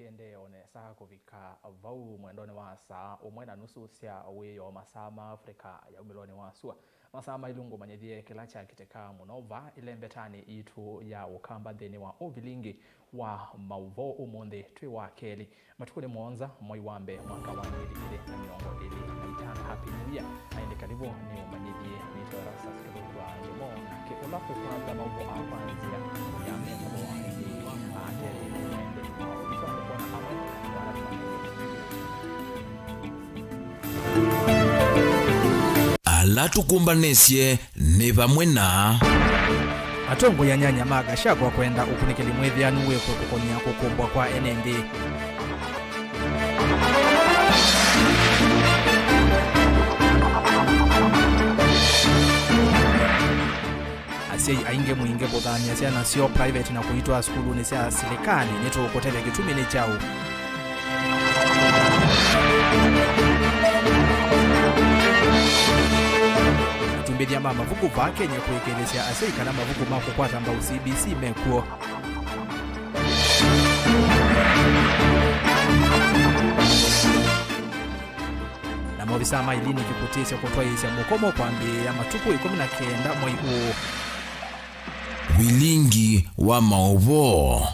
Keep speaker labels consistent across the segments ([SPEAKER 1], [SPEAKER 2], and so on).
[SPEAKER 1] kende one saa kuvika vau mwendone wa saa umwena nusu sia uwiyo masama Afrika ya umiloni wa sua masama ilungu manyedhie kilacha kiteka munova ilembetani itu ya ukamba dheni wa ovilingi wa mauvo umonde tui wa keli matukule mwonza mwaiwambe mwaka wa nili na miongo ili na itana happy new year aende karibu ni umanyedhie nito rasa sikilu wa njumo na kikulaku kwanza mauvo afanzia ya mendo wa hindi aateli
[SPEAKER 2] alatukumbanesye ne bamwe na
[SPEAKER 1] atongo ya nyanya maga shagwa kwenda ukunikili mwezi anuwe kukonia kukumbwa kwa NND asiye ainge muinge bodhani asiye na sio private na kuitwa skulu ni sia serikali neto kotele kitumi ni chao tumbedi ya mama vuku vake nye kuekelesya asiye kana mavuku mako kwata mbao CBC mekuo na mobisa mailini kipotesya kutoa isya mukomo kwa mbe ya matuku 19 mwai uo
[SPEAKER 2] wilingi wa maovo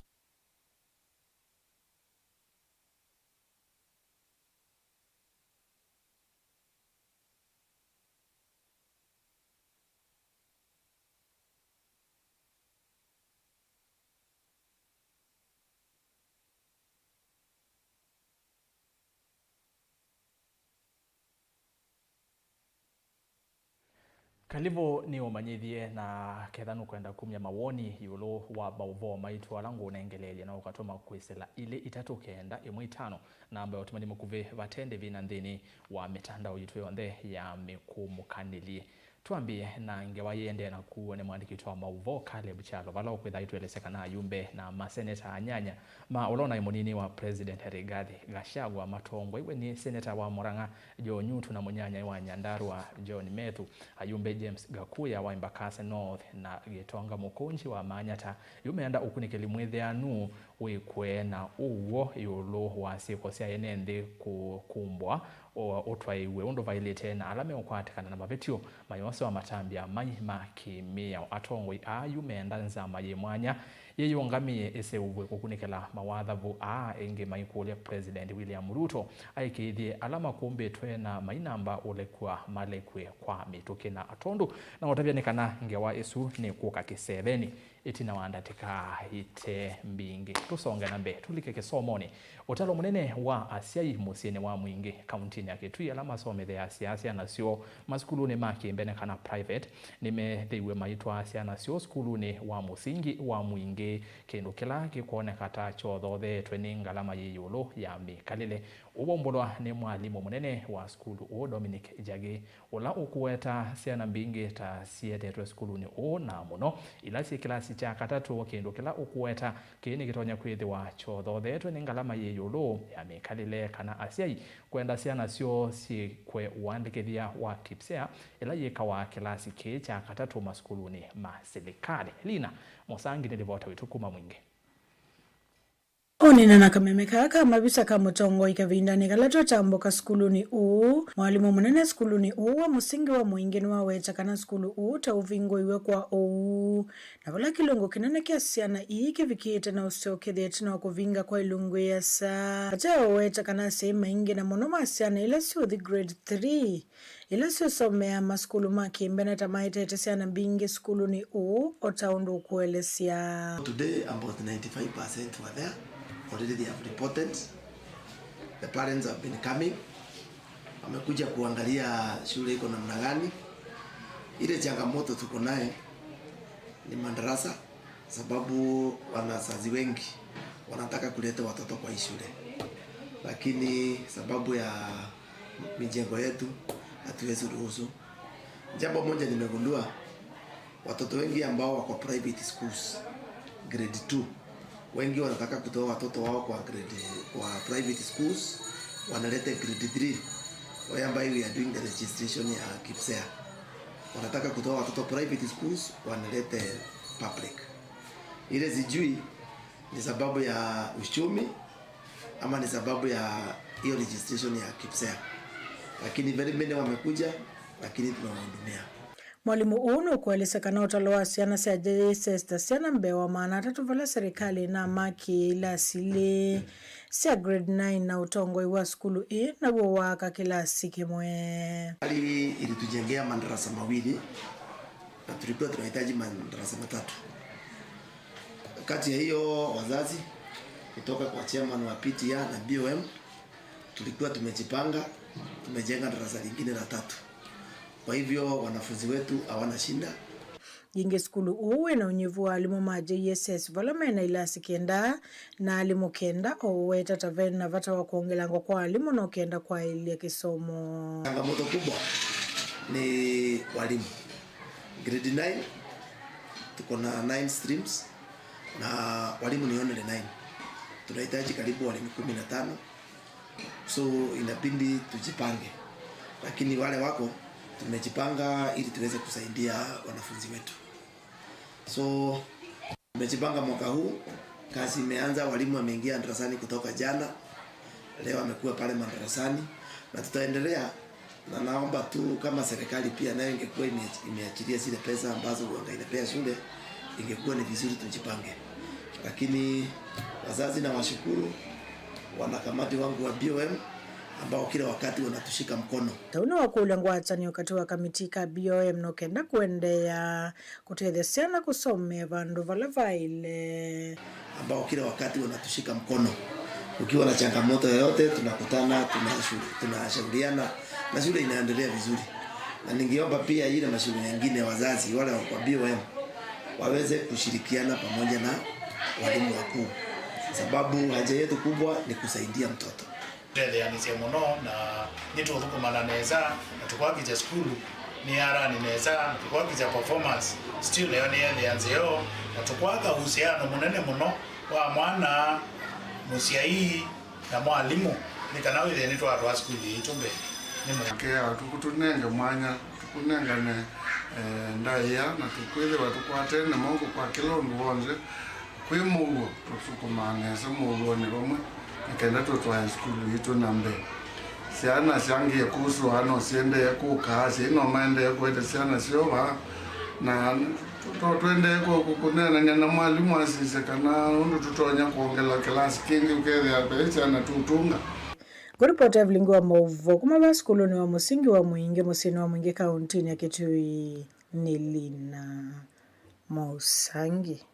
[SPEAKER 1] Kalivo ni umanyidhie na kethanu kwenda kumya mawoni yulo wa bauvo maitu walangu unaengelele na ukatoma kuisela ile itatu kenda imwe itano na ambayo tumani mkuve vatende vina ndini wa mitanda uitwe onde ya mikumukanili tuambie na ngewa yende na kuone mwandiki tuwa mauvo kale buchalo vala ukweza itu eleseka na yumbe na maseneta anyanya ulona imunini wa President Rigathi Gachagua matongo iwe ni seneta wa Murang'a Jo Nyutu na munyanya wa Nyandarua John Methu ayumbe James Gakuya wa Embakasi North na Gitonga Mukunji wa Manyata yumeenda ukunikeli mwethe anu wikwe na uwo yulo wa siko sia NND kukumbwa otwaiwe undo vailete na alame ukwatikana na mabetio mayonse wa matambia mahima kimia atongwe ayumeenda nzama yemwanya yeyongamiye eseuwe kukunikela mawadhavu enge maikule President William Ruto aikidhie alama kumbe twena mainamba ulekwa malekwe kwa mituke na atondu na watavyonekana ngewa esu ni kuka kiseveni itina wandatika ite mbingi tusonge nambe tulike kisomoni utalo munene wa Asiai musiene wa mwingi kauntini ya Kitui alama somethe ya siasa na sio maskuluni maki mbene kana private nimethiwe maitwa asia na sio skuluni wa musingi wa mwingi kendo kila kikuoneka ta chodhothe tweninga alama yiyulo ya mikalile ubombolwa ni mwalimu munene wa skulu o Dominic Jage ula ukuweta siana mbingi ta siete skuluni o na muno ilasi kilasi cha katatu kendo kila ukuweta kini kitonya kwithiwa chodhothe tweninga alama yiyulo ya mikalile kana Asiai kwenda siana sio si kwe uandikithia wa kipsea ila yikawa kilasi ke cha katatu maskuluni maserikali lina Mosangi nilivota witukuma mwingi
[SPEAKER 3] Onina na kamemeka mabisa kamutongo ikavinda nikalato chamboka skuluni mwalimu munene skuluni wa musingi wa mwingine wa wecha kana skulu ta uvingo iwe kwa na wala kilungo kinene kia siana kivikite na usioke dheti na wakuvinga kwa ilungu ya saa acha wecha kana sema ingi na monoma siana ila sio the grade 3 ila sio somea maskulu maki mbena tamaite tesiana bingi skuluni otaundu ukuelesia.
[SPEAKER 4] Today about 95% were there. Already they have reported. The parents have been coming. Wamekuja kuangalia shule iko namna gani. Ile changamoto tuko naye ni madarasa sababu wanazazi wengi wanataka kuleta watoto kwa shule. Lakini sababu ya mijengo yetu hatuwezi ruhusu. Jambo moja nimegundua watoto wengi ambao wako private schools grade 2 wengi wanataka kutoa watoto wao kwa private schools wanaleta grade 3 whereby we are doing the registration ya KIPSEA. Wanataka kutoa watoto private schools wanaleta public. Ile zijui ni sababu ya uchumi ama ni sababu ya hiyo registration ya KIPSEA, lakini very many wamekuja, lakini tunawahudumia.
[SPEAKER 3] Mwalimu unu kuelezekana utalo wa siana sia JSS ta siana mbewa maana tatu vala serikali na maki la sile sia grade 9 na utongo iwa skulu na waka kilasi kimwe.
[SPEAKER 4] Hali ilitujengea madarasa mawili na tulikuwa tunahitaji madarasa matatu. Kati ya hiyo wazazi kutoka kwa chairman wa PTA na BOM tulikuwa tumejipanga, tumejenga darasa lingine la 3. Kwa hivyo wanafunzi wetu hawana shinda.
[SPEAKER 3] Jinge skulu uwe na unyevu wa alimu ma JSS valamena ilasi kenda na alimu kenda owe tataven na vata wa kuongelango kwa alimu na kenda kwa ili ya kisomo.
[SPEAKER 4] Changamoto kubwa ni walimu. Grade 9 tuko na 9 streams na walimu ni only 9. Tunahitaji karibu walimu 15. So inabidi tujipange. Lakini wale wako tumejipanga ili tuweze kusaidia wanafunzi wetu. So tumejipanga mwaka huu, kazi imeanza, walimu wameingia darasani kutoka jana. Leo wamekuwa pale madarasani na tutaendelea, na naomba tu kama serikali pia nayo ingekuwa imeachilia zile pesa ambazo inapea shule, ingekuwa ni vizuri tujipange. Lakini wazazi na washukuru wanakamati wangu wa BOM ambao kila wakati wanatushika mkono.
[SPEAKER 3] Tauna wakula ngwatani wakati wa kamitika BOM no kenda kuendea kutethesiana kusome vandu valavaile
[SPEAKER 4] ambao kila wakati wanatushika mkono. Ukiwa na changamoto yoyote tunakutana, tunashauriana na shule inaendelea vizuri. Na ningeomba pia ile mashule mengine wazazi wale wa BOM waweze kushirikiana pamoja na walimu wakuu, sababu haja yetu kubwa ni kusaidia mtoto.
[SPEAKER 5] Ndeanise muno na nituthukumana neza na tukwakija skulu ni ara ni neza tukwakija performance still leo ni yanzeo na tukwaka uhusiano munene muno wa mwana musiai na mwalimu nikana ile ni twa skulu itumbe ni
[SPEAKER 6] mkea tukutunenge mwanya tukunengane ndaya na tukwile watukwate na Mungu kwa kilongo wonje kwimugo tusukumane samugo ni romwe kenda tutwa skulu itu nambe siana syangi kusu hano siende kukazi ino maende kwete siana sioba na twende kunena na mwalimu asise kana undu tutonya kuongela class kingi ukethe abecha na tutunga.
[SPEAKER 3] Kuripota Evelyn wa Mauvo kuma ba skulu ni wa musingi wa Mwingi musini wa Mwingi kaunti ya Kitui ni Lina Mausangi.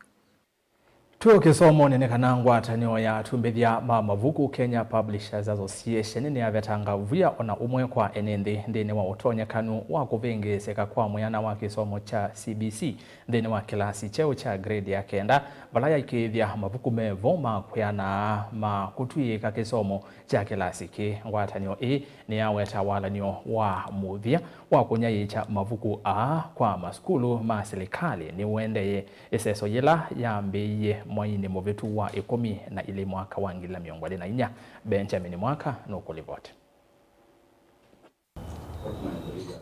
[SPEAKER 1] Tuo kisomo nionekana ngwatanio ya tumbethia mavuku Kenya Publishers Association ni avetanga vya ona umwe kwa enende ndene wa utonya kanu wa kuvengeseka kwa mwana wa kisomo cha CBC ndene wa kilasi cheo cha grade ya kenda balaya ikithia mavuku mevo makwena makutwika kisomo cha kilasi ki ngwatanio ni aweta walanio wa muthia wa kunyayicha mavuku kwa maskulu ma serikali ni wendeye iseso yela yambiye mwaini movetu wa 10 mwaka wa 2024 Benjamin Mwaka nukulivoti.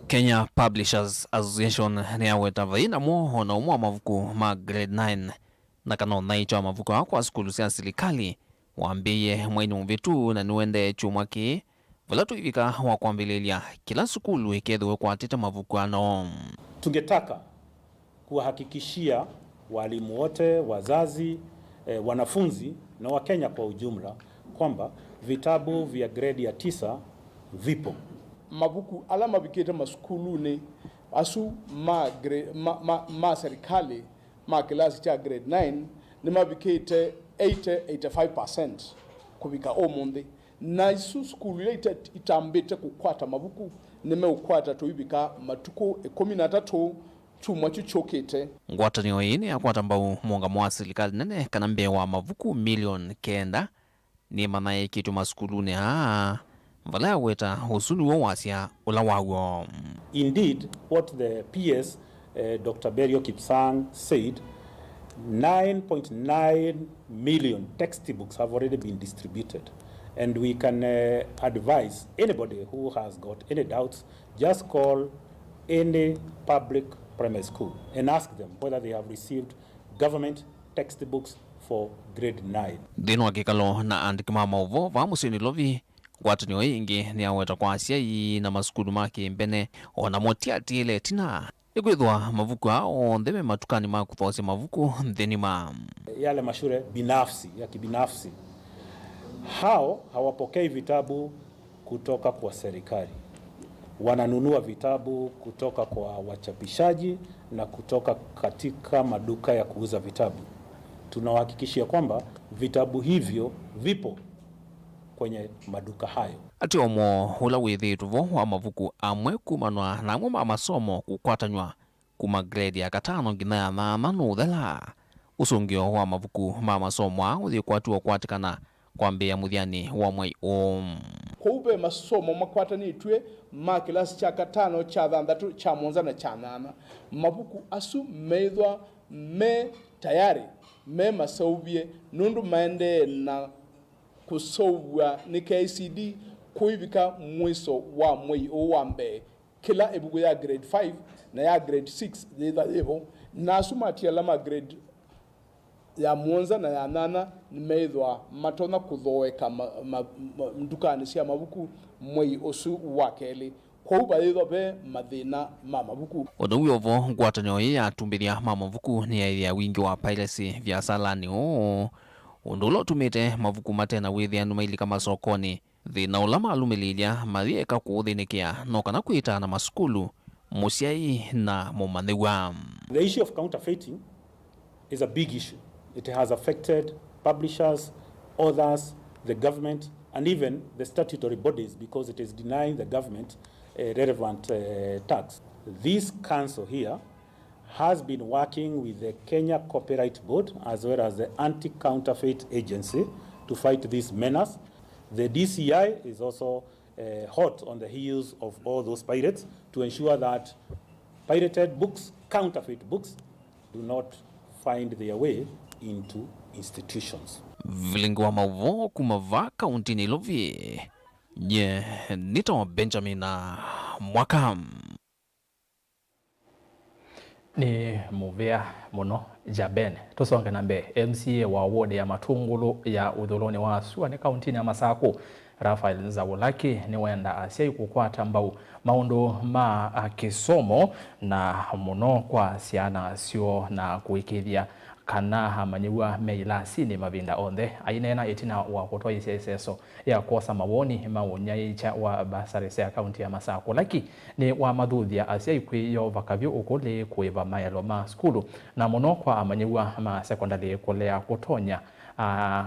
[SPEAKER 7] Kenya Publishers Association ni aweta vaina moho na umwa mavuku ma grade 9 na kanona icho mavuku kwa skulu cia serikali wambiye mwaini movetu na niwende chumwaki valatu ivika wa kuambililia kila skulu ikethwe kwa tete mavuku ano.
[SPEAKER 8] Tungetaka kuhakikishia walimu wote, wazazi, wanafunzi na Wakenya kwa ujumla kwamba vitabu vya grade ya 9 vipo.
[SPEAKER 9] Mavuku alama vikete maskulu ni asu ma serikali ma kilasi cha grade 9 ni mavikete 85% kubika omonde na isu skulu ile itambete kukwata mavuku nime ukwata tuibika matuko 13 chuma chuchokete.
[SPEAKER 7] Ngwatanio hii ni akwata mbau muungamo wa serikali nene kana mbewa mavuku milioni 9 ni manaye kitu maskuluni vala weta usulu wa wasia ula wawo.
[SPEAKER 8] Indeed, what the PS Dr. Berio Kipsang said, 9.9 million textbooks have already been distributed, and we can advise anybody who has got any doubts, just call any public primary school and ask them whether they have received government textbooks for grade 9.
[SPEAKER 7] Dhino akikalo na andikima mauvo va musini lovi kwatanio ingi ni aweta kwa asiai na masukulu maki mbene ona motiati ile tina ikwithwa mavuku hao ndeme matukani makuthosi mavuku nthini ma
[SPEAKER 8] yale mashure binafsi ya kibinafsi hao hawapokei vitabu kutoka kwa serikali, wananunua vitabu kutoka kwa wachapishaji na kutoka katika maduka ya kuuza vitabu. Tunawahakikishia kwamba vitabu hivyo vipo kwenye maduka hayo.
[SPEAKER 7] Ati omo hula withituvo wa mavuku amwe kumanwa na amwe ma masomo kukwatanywa kuma grade ya 5 ngina ya 8 uthela usungio wa mavuku ma masomo uthi kwatuo kwatikana kwambia muthiani wa mwai
[SPEAKER 9] Koube masomo makwatanitwe ma kilasi cha 5 cha 6 cha 7 na cha 8 mavuku asu meithwa me tayari me masaubie nundu maende na kusowa ni KCD kuivika mwiso wa mwei owambe kila ebugu ya grade 5 na ya grade 6 thitha level na sumatia lama grade ya mwanza na ya 8 nimeithwa matona kuthoeka ndukani cia mabuku mwei usu wa keli kwa ubaithwa be mathina ma mabuku
[SPEAKER 7] Odo yovo ngwatanyo ya tumbiria ma mavuku ni ya wingi wa piracy vya salani undulo tumite mavuku matena withia numailika masokoni thina ulama alumililia mathieka kuuthinikia no kana kuita na masukulu musiai na mumanthewa.
[SPEAKER 8] The issue of counterfeiting is a big issue. It has affected publishers, authors, the government, and even the statutory bodies because it is denying the government relevant tax. This council here has been working with the Kenya Copyright Board as well as the Anti-Counterfeit Agency to fight this menace. The DCI is also hot on the heels of all those pirates to ensure that pirated books, counterfeit books, do not find their way into institutions.
[SPEAKER 7] Vilingo wa mauvo kumava kaunti ni lovi. Nye nito Benjamin na Mwakam.
[SPEAKER 1] Ni muvea muno Jaben. Tusonge nambe MCA wa ward ya Matungulu ya udhuloni wa Sua ni kauntini ya Masako Rafael Zawulaki ni wenda asiai kukwata mbau maundu ma kisomo na muno kwa siana sio na kuikithia kana hamanyiwa meilasini mavinda onthe ainena itina wa kutoa iseseso ya kosa mawoni maunyaicha wa basari ya kaunti ya Masako laki ni wa madhuthia asiai kwiyo vakavyo ukule kuiva maelo ma skulu na muno kwa amanyiwa ma sekondari kulea kutonya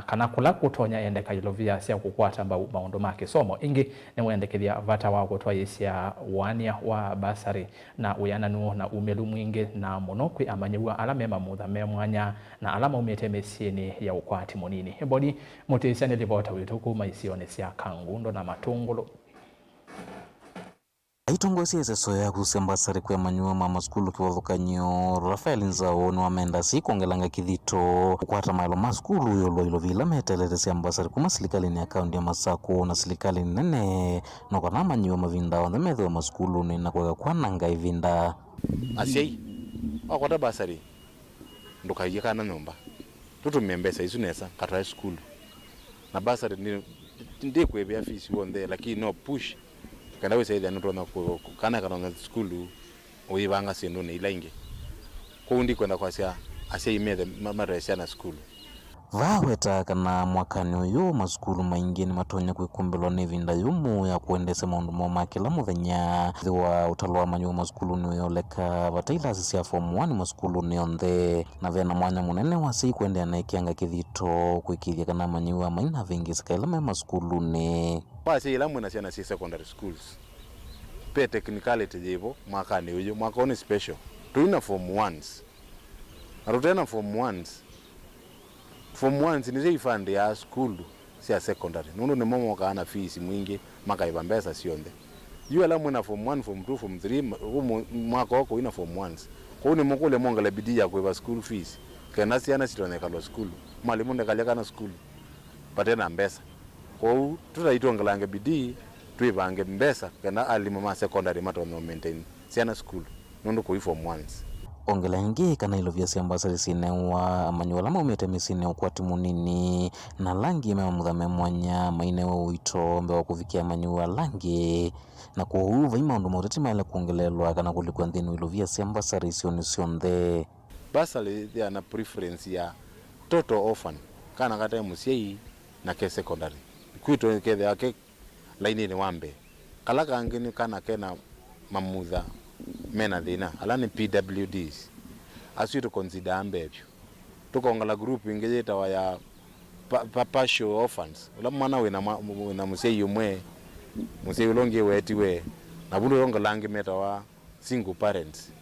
[SPEAKER 1] kana kula kutonya endeka ilovia sia kukwata maundu ma kisomo ingi ni wendekithia vata wa kutoa isia wania wa basari na uyananu na umelu mwingi na muno kwi amanyiwa alame mamutha me mwanya na alama umete mesieni ya ukwati munini bodi mutisiani livota wituku maisione sia Kangundo na Matungulu.
[SPEAKER 10] Aitongosia seso ya kusembasari kwa manyua mama skulu kiwathukanyo Rafael Nzao ni wamenda si kuongelanga kithito kukwata mailo ma skulu yolo ilo vila metelete sembasari kuma silikali ni akaunti ya Masako na silikali nene no kana manyua mavinda onde metho ma skulu ni na kwa kwananga ivinda
[SPEAKER 11] asiai akwata basari ndukaije kana nyumba tutumia mbesa isu nesa katwa skulu na basari ni ndi kwebya fees wonde lakini no push kana wesaidha notona kana kana skulu uibanga sendo ne ilainge kundi kwenda kwa asia imede madrasa na skulu
[SPEAKER 10] vaweta kana mwakani uyu maskulu maingi ni matonya kwikumbelwa ni vinda yumu ya kuendesa maundu moma kila muthenya thiwa utalwa manyu maskulu ni yoleka vataila asisi ya form 1 maskulu ni onthe na vena mwanya munene wasi kuendea na ikianga kithito kwikithia kana manyu maina vingi sikaila me maskulu ni
[SPEAKER 11] basi ila mwana sia na secondary schools pe technicality jivo mwaka ni uyu mwaka oni special tuina form 1s arutena form 1s form 1 ni zifande ya school sia secondary nuno ni momo kana fees mwingi maka ibambesa sionde yu la mwana form 1 form 2 form 3 mwaka wako ina form 1s kwa ni mokole monga la bidii ya kwa school fees kana siana sitoneka lo school mwalimu ndekalia kana school patena mbesa kwa tutaitongelange bidii tuivange mbesa kana alima ma secondary matono maintain siana school nundo kwa form 1s
[SPEAKER 10] ongela ingi kana ilovya siambasari sinewa manyuala maumete misine ukwati munini na langi mewamuthame mwanya mainewa uito mbewa kuvikia manyua langi na kuhuva imaundu mauteti maile kuongelelwa kana kulikwa nthini ilovya siambasari sioni sionthe.
[SPEAKER 11] Basari they ana preference ya total orphan kana kata musiei na ke secondary kwito ke the ake laini ni wambe kala kangini kana kena mamutha mena thina ala ni PWDs asu to consider ambebyo tukongala group ingejeta wa ya partial orphans ula mwana wina musei umwe musei ulonge wetiwe na bundu longa langi meta wa single parents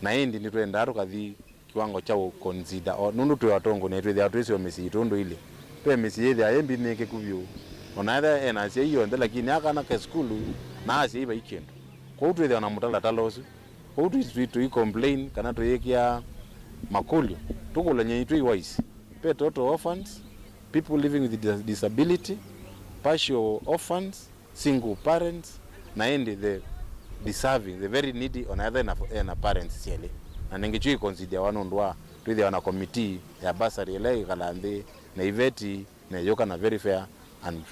[SPEAKER 11] na endi ni twenda kathi kiwango cha consider nundu twe watongo ne twe atwese omesi tondo ile twe mesi yethe ayembi neke kubyo onaitha ena cia iyo nde lakini akana ke school na acia iba ikendo kwa utwe ona mutala talosu kwa utwe tu complain kana twekia makolio tukula nyi twi wise pe total orphans, people living with disability, partial orphans, single parents na endi the deserving, the very needy on either na parents siele na ningechui consider wanondwa twithi wana committee ya basari ile kalande na iveti na yoka na very fair and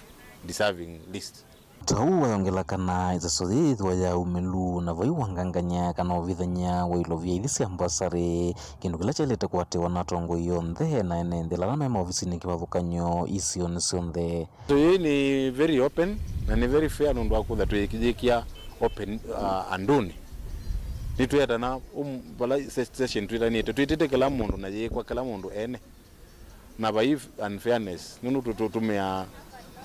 [SPEAKER 11] deserving list.
[SPEAKER 10] Tau wayongela kana izasodhithwa ya umelu na vai wanganganya kana ovithanya wailovya ilisi ambasari kindu kila chalete kwate wanatongo yonthe na ene ndela mema ofisini kivathukanyo isio nisionthe.
[SPEAKER 11] So hii ni very open na ni very fair nondwa kutha tuikijikia open anduni nitweta na bala session twita ni twitite kila mundu na yekwa kila mundu ene na by unfairness nunu tutumia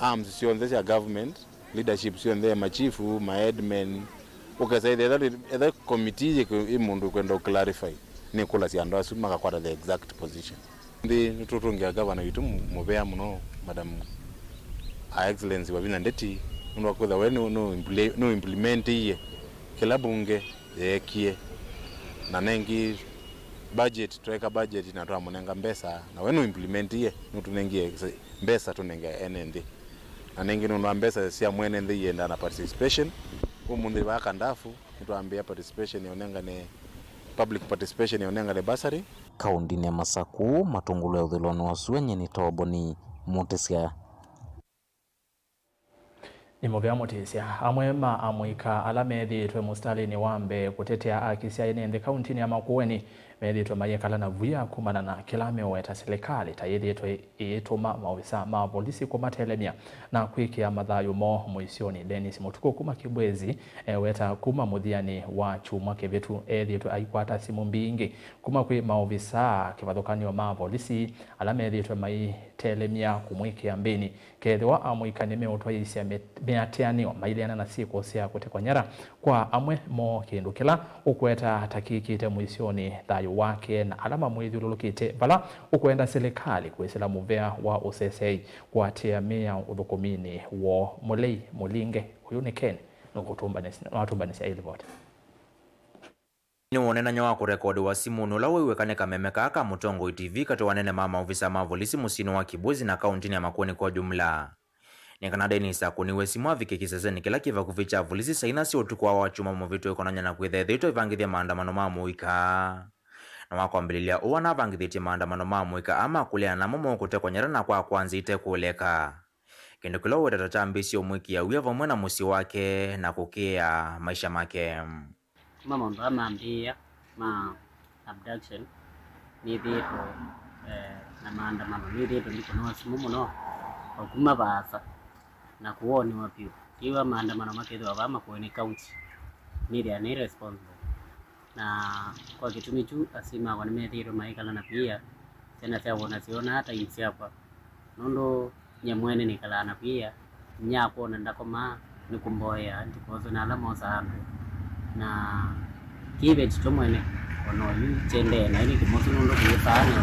[SPEAKER 11] arms sionthe cia government leadership sionthe machifu maadmin ukasaidha either committee ye mundu kwenda clarify ni kula cia ndo asu makakwata the exact position ndi tutungia governor witu mubea muno madam excellency wabina ndeti nundu kutha we no implement ye kila bunge yekie na nengi budget tweka budget na twa munenga mbesa na we no implement ye nutunengie mbesa tunenga NND na nengi nundu mbesa cia mwene ndi yenda na participation umundi baka ndafu nitwambia participation yonenga ne public participation yonenga ne basari
[SPEAKER 10] kaundi ne Masaku matungulo ya uthiloni wa suenye ni toboni motesia
[SPEAKER 1] ni muvya mutisia amwe ma amwika ala methitwe mustalini wambe kutetea akisia yenende kauntini ya Makueni methitwe mayekala na vuya kumana na kilame weta serikali tayethitwe ituma maofisa ma polisi kumatelemia na kwikia mathayo mo muisioni Dennis Mutuku kuma Kibwezi weta kuma muthiani wa chuma kevetu ethitwe aikwata simu mbingi kuma kwi maofisa kivathukanio ma polisi ala methitwe mai telemia kumwikia mbini kethwa amwika nime utwaisia meatianio mailiana na siku cia kutekwa nyara kwa amwe mo kindu kila ukweta takikite muisioni thayo wake na alama mwithululukite vala ukwenda serikali kwesela muvea wa usesei kwatia mea uthukumini wo mulei mulinge huyu ni Ken nukutumbanisia ilivota
[SPEAKER 12] ni wonenanya wa kurekodi wa simu nula wewekane kameme kaka Mutongo TV kati wanene mama ofisa ma polisi musini wa Kibwezi na kauntini ya Makueni kwa jumla. Ni Canada ni sakuniwe simu avike kiseseni kila kiva kuficha polisi saina si utukwa wa chuma mvitu ekonanya na kwithethito ivangithia maandamano ma muika. Na wakwambililia uwa na vangithiti maandamano ma muika ama kulea na momo kutekwa nyara na kwa kwanzite kuleka. Kindu kilo wetata chambisi umwiki ya uya vamwe na musi wake na kukia maisha make.
[SPEAKER 13] Mama ndo amaambia ma abduction ni thito na maandamano ni thito ndiko no simu muno okuma basa na kuoni wapio kiwa maandamano makethwa ba Makueni county media ni responsible na kwa kitumi tu asima kwa nimethiro maikala na pia tena cia wona siona hata insi hapa nondo nyamwene nikala na pia nyapo na ndakoma nikumboya ndikozo na alama sana na kibe chitomwene ono yu chende na ini kimoto nondo kuyefanya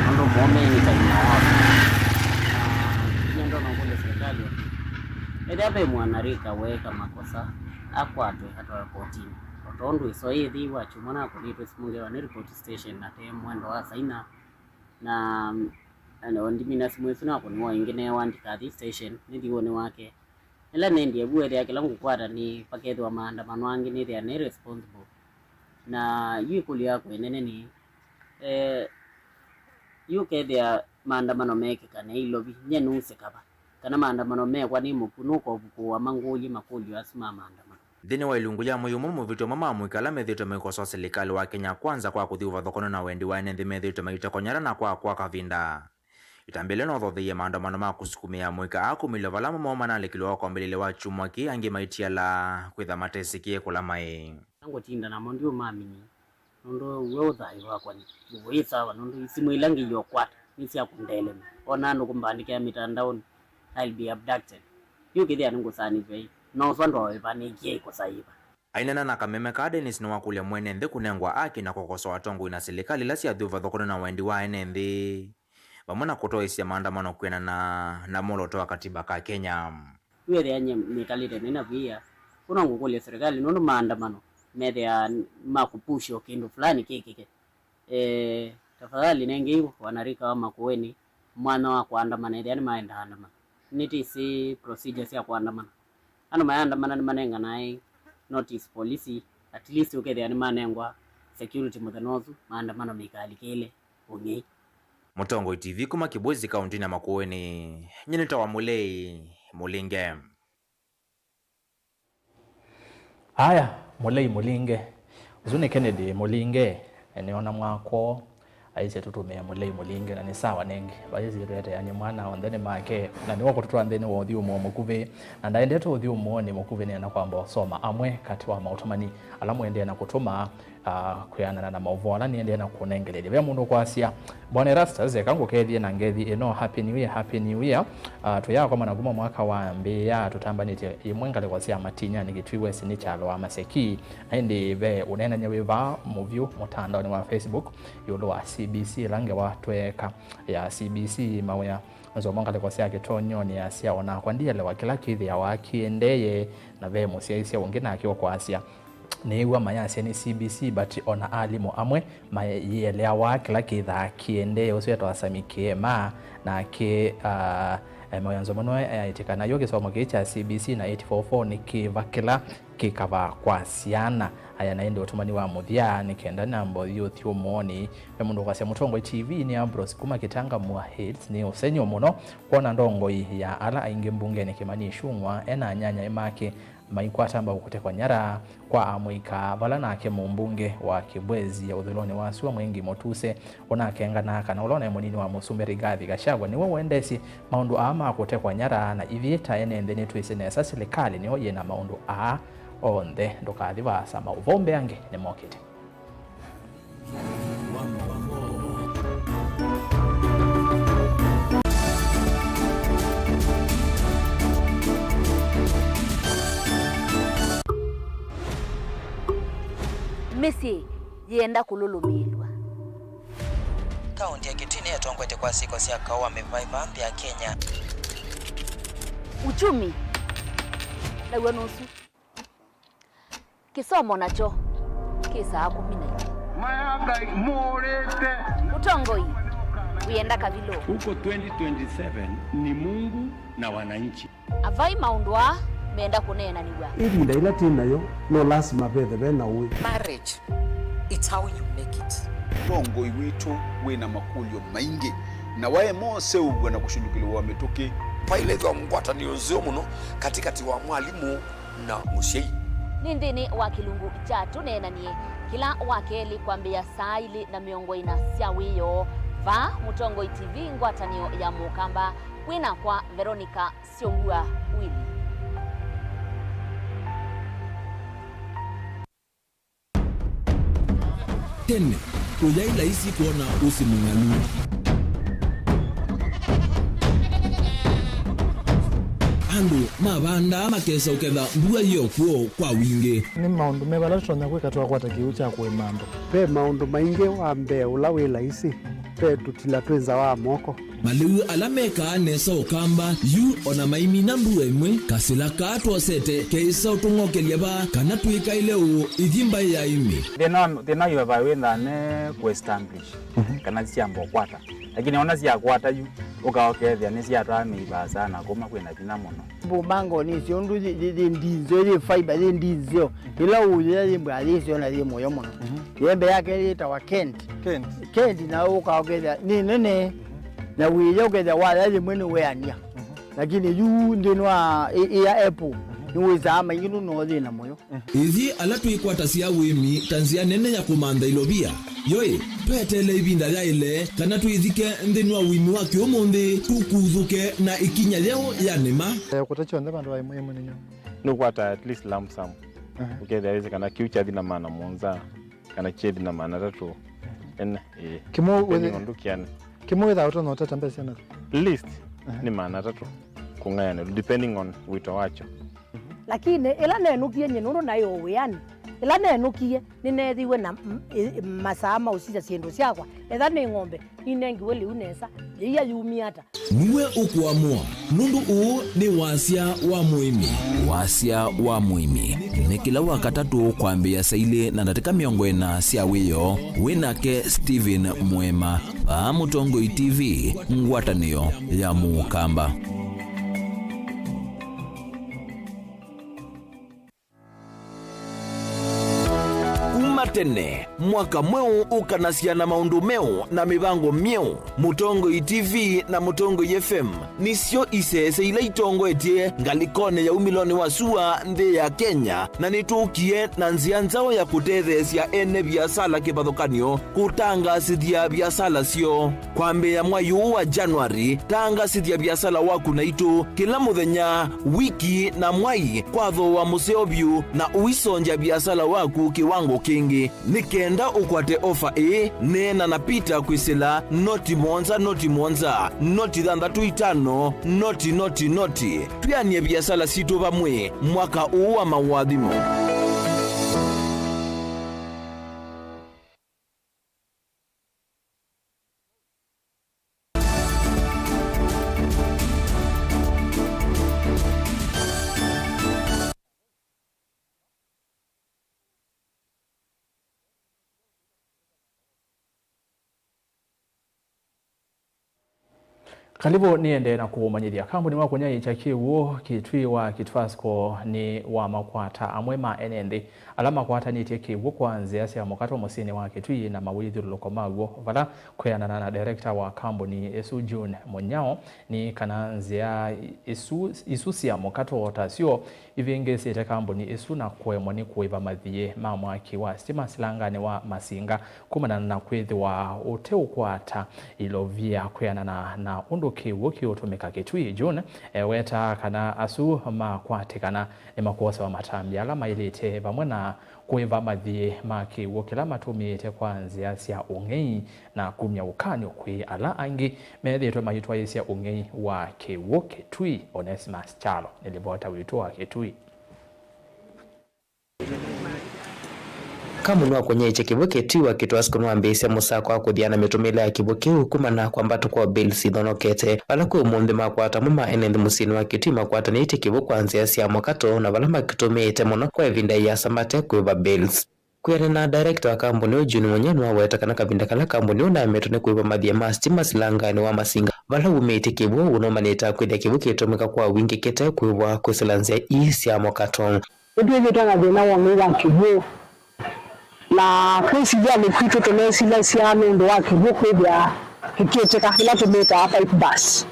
[SPEAKER 13] nondo muome ni taina nyendo na ngole serikali edabe mwanarika weka makosa akwatwe hata reportini otondo isoithi wa chumona kulitwe simunge wa report station na te mwendo wa saina na ondimina simu na kunwa ingine wandika this station ndione wake ela nendi ebuere yake langu kwata ni pakethwa maandamano angi ni they are responsible na yukulia kwenene ni yukethia maandamano mekikane ilovi nyenuse kaba kana maandamano mekwa ni mukunuko bukuwa manguli makulio asima maandamano
[SPEAKER 12] thini wa ilungu ya muyumu muvito mama mwikala methito mekosoa serikali wa Kenya Kwanza kwa kuthiuva thokono na wendi wa ene methito megitekonyara na kwa kavinda itambele no thothe maandamano ma kusukumia mwika akumile vala momana lekilwa kwa mbelele wa chumwa ki angi maitia la kwitha matesikie kula mai
[SPEAKER 13] tango tinda na mondio mamini nondo weodhai wakwa ni uwisa nondo isimu ilangi yokwata nisi akundele ona ndo kumbandika mitandaoni I'll be abducted yukithia nungu sani vei no swando wepanikie kwa saiba
[SPEAKER 12] ainena na kameme ka Dennis ni wakule mwene nthi kunengwa aki na kokosoa tongo ina serikali lasi athuva thokono na wendi wa ene nthi vamona kutoisia maandamano kwena na moloto wa katiba ka Kenya
[SPEAKER 13] wethe anye mikalite nina via kuna ngukulia serikali nondo maandamano methia makupusho kindu fulani kikike tafadhali nenge hivyo wanarika wa makueni mwana wa kuandamana yani maenda andamana niti si procedures ya kuandamana ano maandamana ni manenga nae notice policy at least ukethe yani manengwa security muthanozu maandamano mikali kile unyi
[SPEAKER 12] Mutongo TV kuma Kibwezi kaunti na Makueni nyeneta wa Mulei Mulinge
[SPEAKER 1] Haya Mulei Mulinge Uzuni Kennedy Mulinge eniona mwako aise tutumia Mulei Mulinge na ni sawa nengi bayizi rete yani mwana ondene make na niwo kututwa ndene wo thiumo mukuve na ndaende to thiumo ni mukuve ne na kwamba soma amwe kati wa mautumani alamu ende na kutuma kuyana na mauvola ni ende na kunengelele bya mundu kwasia bwana Rastas ekango kethie na ngethi ino happy new year tuya kwa managuma mwaka wa mbeya tutambanite imwengale kwasia matinya ni gitwiwe sini chalo wa maseki ende be unena nyewe muvyu mutandao ni wa Facebook yulo wa CBC lange watweka ya CBC mawaya nzo mwangale kwasia kitonyo ni asia ona kwa ndiye lewa kila kithi ya wakiendeye na ve musiaisia wengine akiwa kwa asia niwa mayasi ni CBC but ona alimo amwe mayelea wa kila kitha kiende uswe twasamikie ma na ke mayanzo mano itikana yoke somo kicha CBC na 844 ni kivakila kikava kwa siana aya naende utumani wa muthia nikenda nambo youth umoni mundu kwasia Mutongo TV ni Ambrose kuma kitanga mwa hits ni usenyo muno kuona ndongo ya ala ainge mbunge ni Kimani Ichung'wa ena nyanya emake maikwata amba kutekwa nyara kwa amwika vala nake mumbunge wa Kibwezi ya uthuloni wa Suwa Mwengi Motuse ona kenga naka na ulona munini wa Musumbe Rigathi Gachagua ni wendesi maundu ama kutekwa nyara na ivieta ene ndeni twise na serikali ni hoye na maundu onde ndokathi vasa mauvombe ange ni mokete
[SPEAKER 14] Mesi yenda kululumilwa
[SPEAKER 15] kaunti ya Kitini ya Tongwete kwa siku sia kawa mevaiva mpya Kenya
[SPEAKER 14] uchumi na wanusu kisomo nacho kisa 10
[SPEAKER 16] mayaga morete
[SPEAKER 14] Utongoi uyenda kavilo
[SPEAKER 16] huko 2027 ni Mungu na wananchi
[SPEAKER 14] avai maundwa meenda kunena niwa
[SPEAKER 17] irinda ila tinayo no lazima bethe bena uwi
[SPEAKER 15] marriage it's how you make it
[SPEAKER 18] Tongoi witu wina makulio maingi na wae mose ugwa na kushulukiliwa mituki
[SPEAKER 19] paile ngwata ni uzio muno katikati wa mwalimu na mushei
[SPEAKER 14] nindini wa kilungu chatu nenanie kila wakeli kwambia saili na miongo ina siawiyo va Mutongo TV ngwatanio ya mukamba kwina kwa Veronica Siongua Willy
[SPEAKER 2] tene uyaila isi kuona usimungalu andu mabanda makesa uketha mbua hiyo kuo kwa wingi
[SPEAKER 20] ni maundu mebala tonya kwika twakwata kiu cha kwemando
[SPEAKER 17] pe maundu maingi wa mbe ula wila isi pe tutila twenza wa moko
[SPEAKER 2] maliu alameka nesa ukamba yu ona maimi na mbua imwe kasila katwosete keisa utungokelia ba kana tuika ile u ithimba ya imi
[SPEAKER 21] thina yo ba wenda ne kuestablish kana siambo kwata lakini ona sia kwata yu ukaokethia ni sia twami ba sana kuma kwina thina muno
[SPEAKER 22] bumango ni sio ndu ndinzo ile fiber ile ndinzo ila uye ile mbali sio na ile moyo muno
[SPEAKER 4] yembe yake itawa Kent na ukaongeza ni nene na wiyogetha wale mwene weania lakini juu ndinwa ya Apple niweza maingi no thina moyo
[SPEAKER 2] ithi ala twikwata cia wimi tanzia nene ya kumanda ilobia yoe petele ibinda ya ile kana twithike ndinwa wimi wa kiomundi tukuthuke na ikinya leo ya nema
[SPEAKER 20] kutacho ndaba ndo aimwe munyo
[SPEAKER 21] no kwata at least lump sum uketha weze kana kiucha thina maana monza kana chedi na maana tatu en
[SPEAKER 20] kimo
[SPEAKER 21] ondukiana
[SPEAKER 20] kimo without no tata mbese na
[SPEAKER 21] list ni maana tatu kungayana depending on wito wacho
[SPEAKER 22] lakini ila nenukie nyenuru nayo weani ila nenukie ninethiwe na masama usija siendo syakwa etha ni ng'ombe inengiwe liu nesa iya yumiata
[SPEAKER 2] niwe ukuamua nundu uu ni wasia wa muimi ni kila wakatatu kwambia saili na ndatika miongo ina sia wiyo winake Steven Mwema pa Mutongoi TV ngwatanio ya Mukamba. Tene mwaka mweu ukanasia na maundu meu na mibango mieu Mutongoi TV na Mutongoi FM nisio isese ila itongo etie ngalikone ya umiloni wa sua nthi ya Kenya na nitukie na nzia nzao ya kutethesia ene biasala kibadhokanio kutangasithia biasala sio kwambia mwayu wa Januari tangasithia biasala waku na itu kila muthenya wiki na mwai kwatho wa museobyu na uisonja biasala waku kiwango kingi nikenda ukwate ofa nena na pita kwisila noti monza noti thandatu itano noti tuyanie biasala situ vamwe mwaka uu wa mawadhimu.
[SPEAKER 1] Kalibu niende na kuumanyithia kambuni wa kunya ichaki uo kitwi wa kitwasko ni wa makwata amwema enende alama kwata ni teke uo kwanzia sia mukato musini wa kitwi na mawidhi lukoma uo vala kuyanana na director wa kambuni Esu June Monyao ni kananzia isu sia mukato otasio ivingesi ite kambuni Esu na kuemoni kuiva mathie mamwaki wa stima silangane wa masinga kumana na kwethi wa uteu kwata ilovia kuyanana na undu kiwo kiotumika kitwi June weta kana asu makwatikana ni makosa wa matambi alama ilete vamwe na kuiva mathie makiwo kila matumite kwanzia sia ungei na kumya ukani kwi ala angi methetwe mahitwa isia ungei wa kiwo kitwi Onesimus Chalo nilibota wito wa kitwi
[SPEAKER 23] Kambuni wa kwenye iche kivuke tiwa kitwasko nwambisia musako wa kuthiana mitumile ya kivuke hukumana kwa mbatu kwa bills idhonokete wala kwa umundi makwata muma enendi musini wa kiti makwata ni ite kivu kwanzia siya mwakato na wala makitumite mono kwa evinda ya samate kuiva bills kuyane na director wa kambuni ujuni mwenyenu wa weta kana kavinda kala kambuni unametone kuiva madhia masti masilangani wa masinga wala umeite kivu unomanita kwithia kivu kitumika kwa wingi kete kuiva kusilanzia isi ya mwakato
[SPEAKER 22] utuwe vitanga vina wamega kivu na kwesi ya mkito tonesi la siano ndo wake buku ya kikete kakila tumeta hapa bus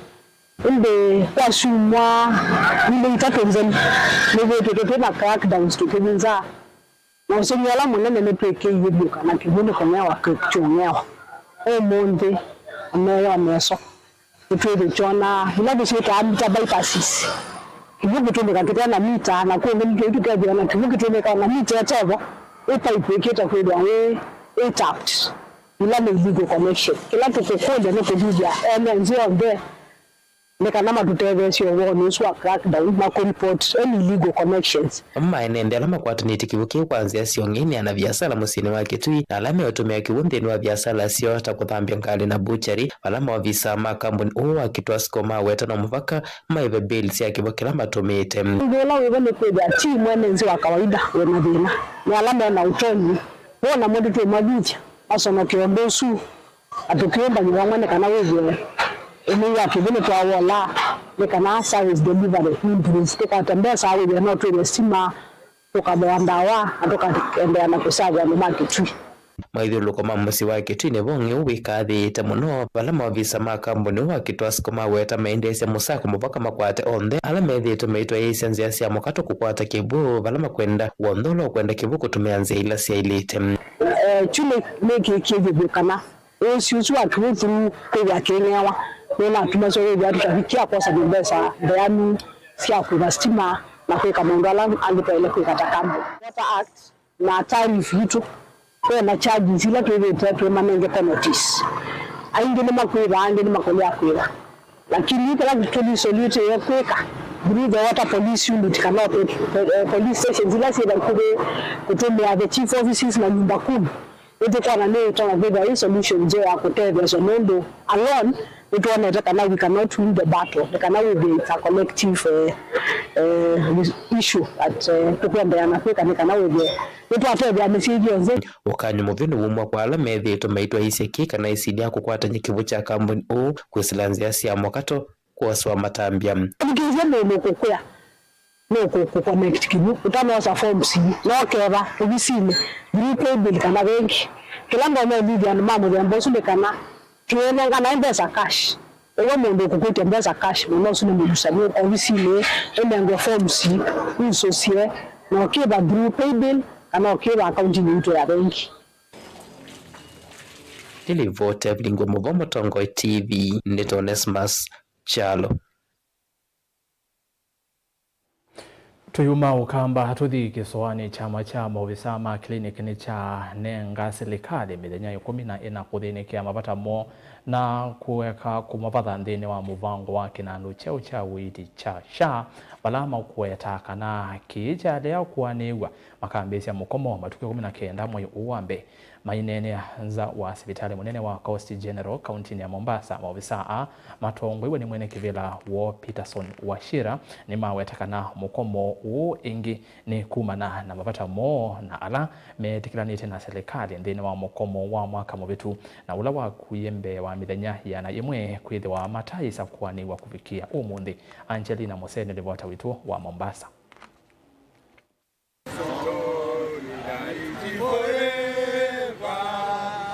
[SPEAKER 22] inde kwa sumwa ile itatu nzeni niwe totote na crackdowns tukiminza na usoni wala munene nepeke yibuka na kibuno kwa nyawa kuchonyewa monde amewa meso utwe chona ila bishita amita bypasses kibuku tumeka kitana mita na kwa ndio kitu kaje na kibuku tumeka na mita ya tobo pipe iketa kwenda we tapped ila illegal connection kila tukokoja na kujuja nzio mbe nekanama tutevesio woni swa crackdown na report illegal connections
[SPEAKER 23] amma enende alama kwata ni tikivuke kwanzia sio ngine ana biasala musini wake tu alama yotumia kiwunde wa biasala sio hata kuthambia ngali na butchery alama wa visa makambuni uwa kitwasko maweta na mvaka maive bills ya kivuke lama tumite
[SPEAKER 22] ndola wewe ni kwenda timu enenzi wa kawaida wena dina ni alama na utoni wona modi tu mabicha asono kiombesu atukiomba ni wangane kana wewe emi ya kibune kwa wala nekana service delivery improves tukatembea sawa ile na tu stima tukabanda wa atoka endea na kusaga ni market tu
[SPEAKER 23] maithiuluko ma musi wa Kitui bonge wikathite muno bala maofisa ma kambuni wa Kitwasco maweta maendesya musako mubaka makwate onthe ala methite maitwa isenzi cia mukato kukwata kibu bala makwenda wondolo kwenda kibu kutumia nzia ila cia ilite
[SPEAKER 22] chule meki kibu kana usiusu atuthuru kwa Kenya na tumazoe ya tutafikia kwa sababu pesa ndani cia kwa stima na kwa mundu ala alipele kwa katakambo Water Act na tarifu hitu kwa na charge zile tuwe manenge penalties aingi ni makwira aingi ni makolia kwira lakini kila kitu solute ya kweka through the water police unit cannot police station zile zile kutumia the chief offices na nyumba kumi ite kwa na leo tuna give solution je ya kutevya so nondo alone it one that we cannot win the battle they cannot be a collective issue at tukwenda ya Afrika ni kana wewe itu atevya message yonze
[SPEAKER 23] wakanyu muvino wumwa kwa ala methito maitwa iseki kana isidia kukwata nyikivu cha kambuni o kusilanzia cia mukato kuaswa matambia
[SPEAKER 22] ndikize mbele kukwea no connect kibu utanosa form C no keba ubisine group bill kana benki kila ngoma media na mambo ya mbosu kana tuene kana mpesa cash ewe mundu kukutia mpesa cash no sune mudusani ubisine emengo form C usosie no keba group bill kana keba account ni ya benki
[SPEAKER 23] ili vote blingo mugomo tongo TV Netonesmas Chalo
[SPEAKER 1] Tuyuma ukamba hatuthi kisoani chama cha maofisa ma clinic ni cha nenga serikali mithenya 14 kuthinikia mabata mo na kuweka kumabata ndini wa muvango wa kinandu cheo cha witi cha SHA balama kuweta kana kija leo kuaniwa makambesi ya mukomo matukio 19 moyo uwambe mainene za wa hospitali munene wa Coast General County ya Mombasa maofisa matongo iwe ni mwene kivila wo Peterson Washira ni mawetakana mukomo u ingi ni kumana na mabata mo na ala metikilanite na serikali ndini wa mukomo wa mwaka mubitu na ula wa kuyembe wa mithenya yana imwe kwithe wa mataisa kwani wa kufikia umundi. Angelina Mosene ripota witu wa Mombasa.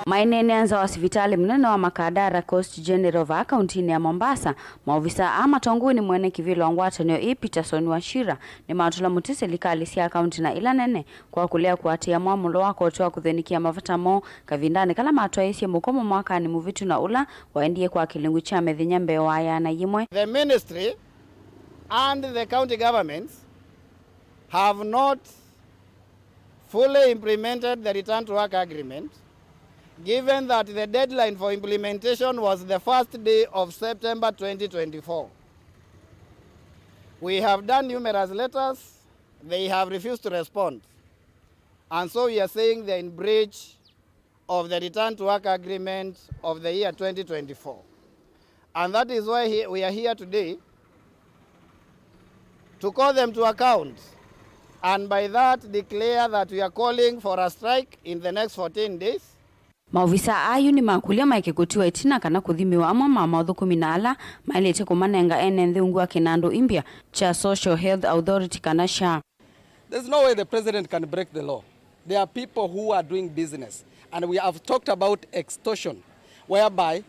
[SPEAKER 3] Mainene anza wa hospitali mnene wa Makadara Coast General wa kaunti ya Mombasa maofisa ama tonguni mwene kivilo angwata ni Peterson Washira ni matula muti serikali cia kaunti na ila nene kwa kulea kuatia mwamulo wako otoa kuthenikia mavata mo kavindane kala matwa isi mukomo mwaka ni muvitu na ula waendie kwa kilingu cha methenya mbeo waya na yimwe.
[SPEAKER 5] The ministry and the county governments have not fully implemented the return to work agreement, given that the deadline for implementation was the first day of September 2024. We have done numerous letters, they have refused to respond. And so we are saying they're in breach of the return to work agreement of the year 2024. And that is why we are here today to call them to account. And by that declare that we are calling for a strike in the next 14 days.
[SPEAKER 3] Maofisa ayu ni makulia maikikutiwa itina kana kuthimiwa ama mamadhu 10 mailete kumanenga enenthi ungua kinando impya cha Social Health Authority kana SHA.
[SPEAKER 6] There's no way the president can break the law. There are people who are doing business, and we have talked about extortion, whereby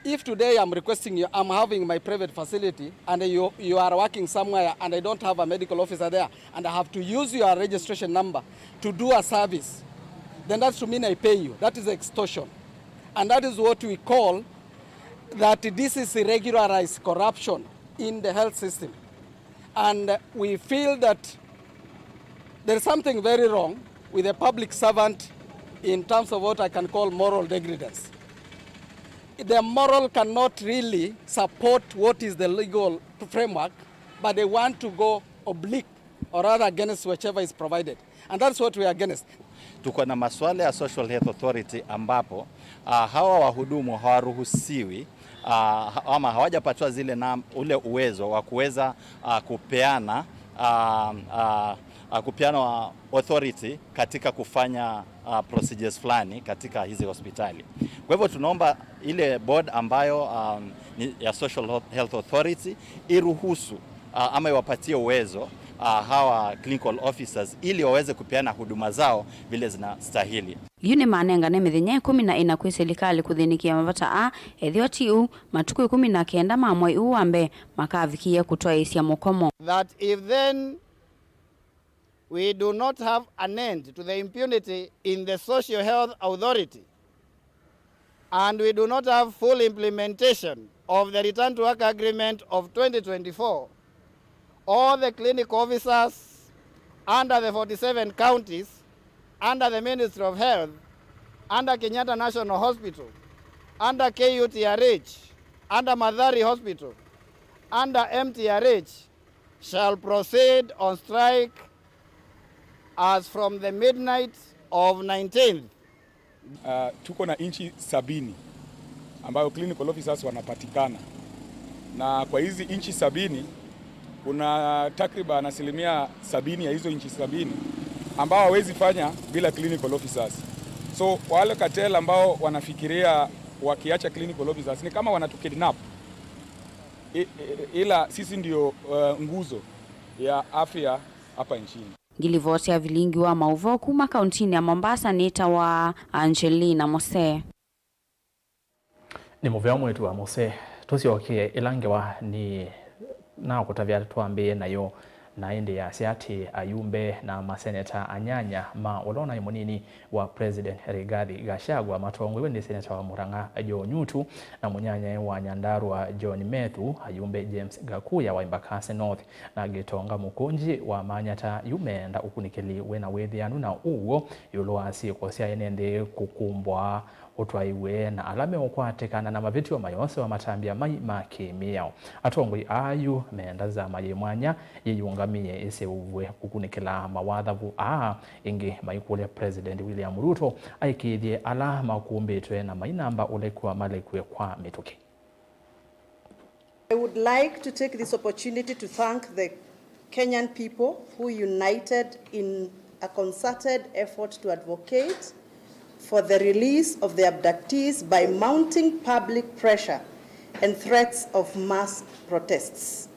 [SPEAKER 6] if today I'm requesting you, I'm having my private facility and you are working somewhere and I don't have a medical officer there and I have to use your registration number to do a service, then that's to mean I pay you. That is extortion. And that is what we call that this is irregularized corruption in the health system. And we feel that there is something very wrong with a public servant in terms of what I can call moral degradance. The moral cannot really support what is the legal framework, but they want to go oblique or rather against whichever is provided. And that's what we are against.
[SPEAKER 24] Tuko na masuala ya Social Health Authority ambapo hawa wahudumu hawaruhusiwi ama hawajapatiwa zile ule uwezo wa kuweza kupeana authority katika kufanya procedures fulani katika hizi hospitali. Kwa hivyo tunaomba ile board ambayo ya Social Health Authority iruhusu ama iwapatie uwezo hawa clinical officers ili waweze kupeana huduma zao vile zinastahili.
[SPEAKER 3] Yuni manengane mithenya 14 kwi serikali kuthinikia mavata a ethio tiu matuku 19 mamwe uambe makavikia kutoa isia mukomo.
[SPEAKER 5] That if then we do not have an end to the impunity in the Social Health Authority and we do not have full implementation of the Return to Work Agreement of 2024, all the clinic officers under the 47 counties, under the Ministry of Health, under Kenyatta National Hospital, under KUTRH, under Madhari Hospital, under MTRH, shall proceed on strike as from the midnight of 19th.
[SPEAKER 7] Tuko na inchi 70 ambayo clinical officers wanapatikana, na kwa hizi inchi 70 kuna takriban 70% ya hizo inchi 70 ambao hawezi fanya bila clinical officers. So wale cartel ambao wanafikiria wakiacha clinical officers ni kama wanatukidnap, ila sisi ndio nguzo ya afya hapa nchini.
[SPEAKER 3] Gilivoti ya vilingi wa mauvo kuma kauntini ya Mombasa nita wa Angelina Mose.
[SPEAKER 1] Ni muvya mwetu wa Mose tusiokie ilangewa ni na kutavya tuambie nayo na ende ya siati ayumbe na maseneta anyanya ma olona imunini wa President Rigathi Gachagua matongwe ndi seneta wa Murang'a Joe Nyutu na munyanya wa Nyandarua John Methu ayumbe James Gakuya wa Embakasi North na Gitonga Mukunji wa Manyata yumenda ukunikeli wena wethianu na uwo yulwasi kosia enende kukumbwa utwaiwe na alame okwatekana na mavitio mayonse wa matambia mai makimiao atongwe ayu menda za maye mwanya yeyungamie ese uwe kukunikela mawadhavu ingi maikule President William Ruto aikithie ala makumbitwe na mainamba ulekwa malekwe kwa mituki.
[SPEAKER 8] I would like to take this opportunity to thank the Kenyan people who united in a concerted effort to advocate for the release of the abductees by mounting public pressure and threats of mass protests.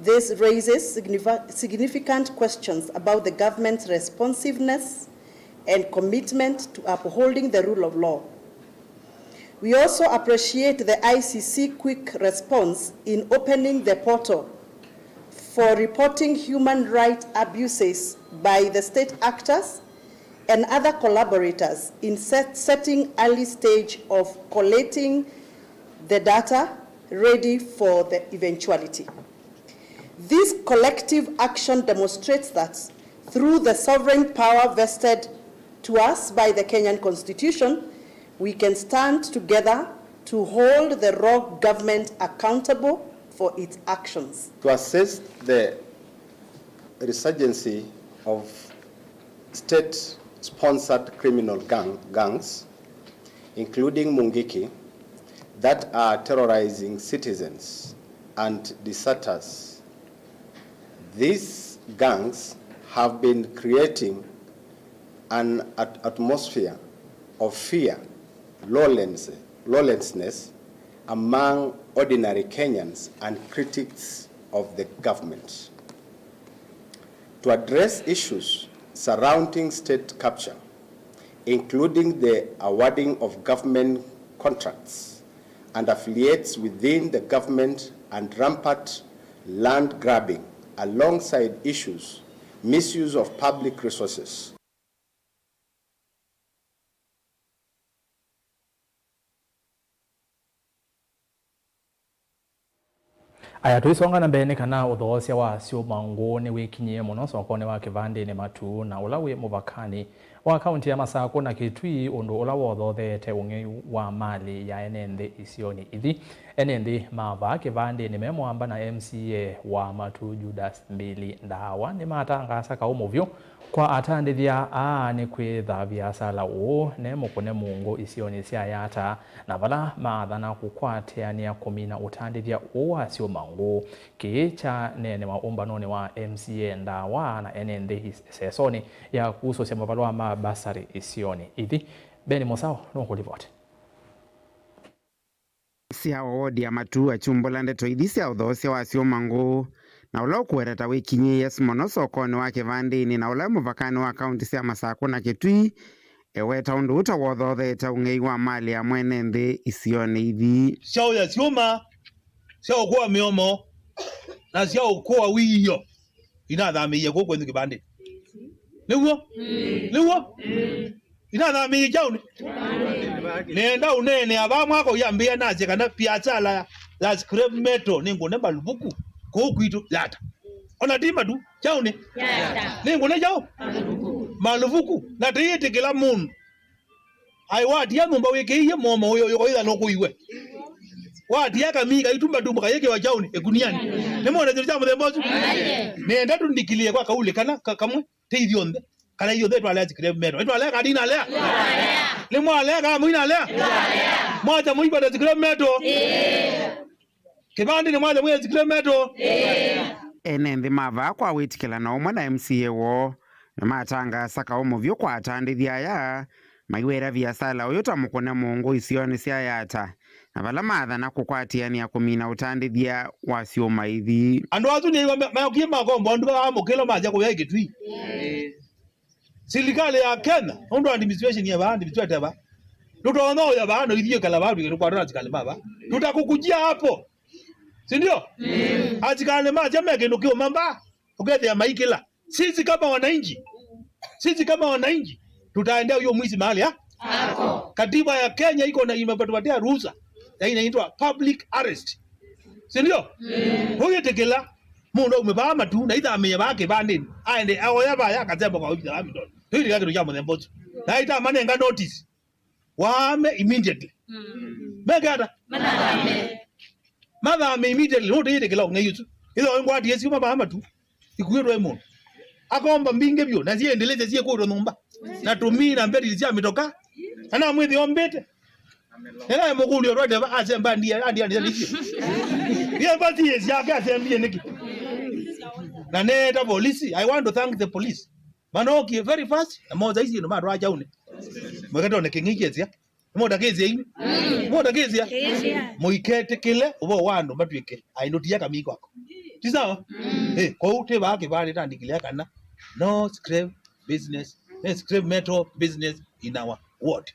[SPEAKER 8] This raises significant questions about the government's responsiveness and commitment to upholding the rule of law. We also appreciate the ICC quick response in opening the portal for reporting human rights abuses by the state actors and other collaborators in setting early stage of collating the data ready for the eventuality. This collective action demonstrates that through the sovereign power vested to us by the Kenyan Constitution, we can stand together to hold the rogue government accountable for its actions.
[SPEAKER 9] To assess the resurgency of state-sponsored criminal gangs, including Mungiki, that are terrorizing citizens and deserters. These gangs have been creating an atmosphere of fear, lawlessness among ordinary Kenyans and critics of the government. To address issues surrounding state capture, including the awarding of government contracts and affiliates within the government and rampant land grabbing, alongside issues, misuse of public resources.
[SPEAKER 1] Aya tuisonga na mbene kana uthoosya wa sio mangone wikinyie muno sokone wa kivande ne matu na ulawe mubakani wa kaunti ya Masako na Kitui undu ulawo thothete ungi wa mali ya enende isioni ithi enende mava kivande ne memwamba na MCA wa Matu Judas Mbili Ndawa ni matangasa kaumovyo kwa atandithia ni kwitha biasala ne mukune mungu isioni sia yata na vala maathana kukwateania kumina utandithia asio mangu kicha nene wa umbanoni wa MCA Ndawa na enende sesoni ya kuhusu sema valwa mabasari isioni ithi Beni Mosao nukulivoti
[SPEAKER 11] sia wodi ya Matu achumbola ndeto ithisia uthosia wa sio mangu
[SPEAKER 10] na ula ukwereta wikinyi yes mono sokoni wa kivandini na ula muvakani wa kaunti cia Masako na Kitui eweta undu utawothothete ung'ei wa mali ya mwene nthi isioni ithi
[SPEAKER 11] ciao ya ciuma ciao kwa miomo na ciao kwa wiyo inathamiie guku nthi kibandi niguo inathamiie jauni nenda unene aba mwako yambia naje kana biashara ya scrap metal ningune malubuku kwitu yata ona dima du jauni yata ningune jao malubuku na tiyete kila mundu aiwati ya mumba weke iye momo uyo yokoitha no kuiwe wati ya kamiga itumba dumba kayeke wa jauni ekuniani nemona zirja muthembozu nenda tundikilie kwa kaule kana kamwe teithionde kana iyo thetu alazi krem mero etu aleka dina alea limo aleka muina alea moja muiba de krem mero kibandi ni moja muiba de krem mero
[SPEAKER 10] ene nthi mava kwa witikila na umwe na MCA wo matanga saka umuvyo kwa atandithia ya maiwera biasala uyo tamukune mungu isioni cia yata na vala mathana kukwatiania kumina utandithia wasio maithi
[SPEAKER 11] andu azu ni mayokie magombo andu amukilo maja kuya Kitui serikali ya Kenya undu administration ya bandi bitwete ba tutono ya bando ithie kala bado kwa rati kale baba tutakukujia hapo si ndio ajikale maja meke nukio mamba ugethe ya maikila sisi kama wananchi tutaendea hiyo mwizi mahali hapo. Katiba ya Kenya iko na imepatia ruhusa ya inaitwa public arrest. Si ndio? Huyo tekela mundu umebama tu na ita amenye bake bandini. Aende aoya baya akazemba kwa wiki wapi ndo. Hili yake ndio mbozo. Na ita manenga notice. Waame immediately. Megada. Madame immediately no de tekela ngeyutu. Hizo ngwati yesi mabama tu. Ikuyero emo. Akomba mbinge byo na ziendeleze zie kwa nomba na tumina mbeli zie ametoka ana mwithi ombete ela muguli orode ba azemba ndia hivyo yeye basi yesi yake azembie niki na neta polisi. I want to thank the police manoki very fast na moza hizi ndo madwa jaune mwekato ne kingijezia moda kezi moda kezi muikete kile ubo wando matwike aindotia kamiko ako tisawa kwa ute bake bale tandikilia kana no scrap business, scrap metal business in our ward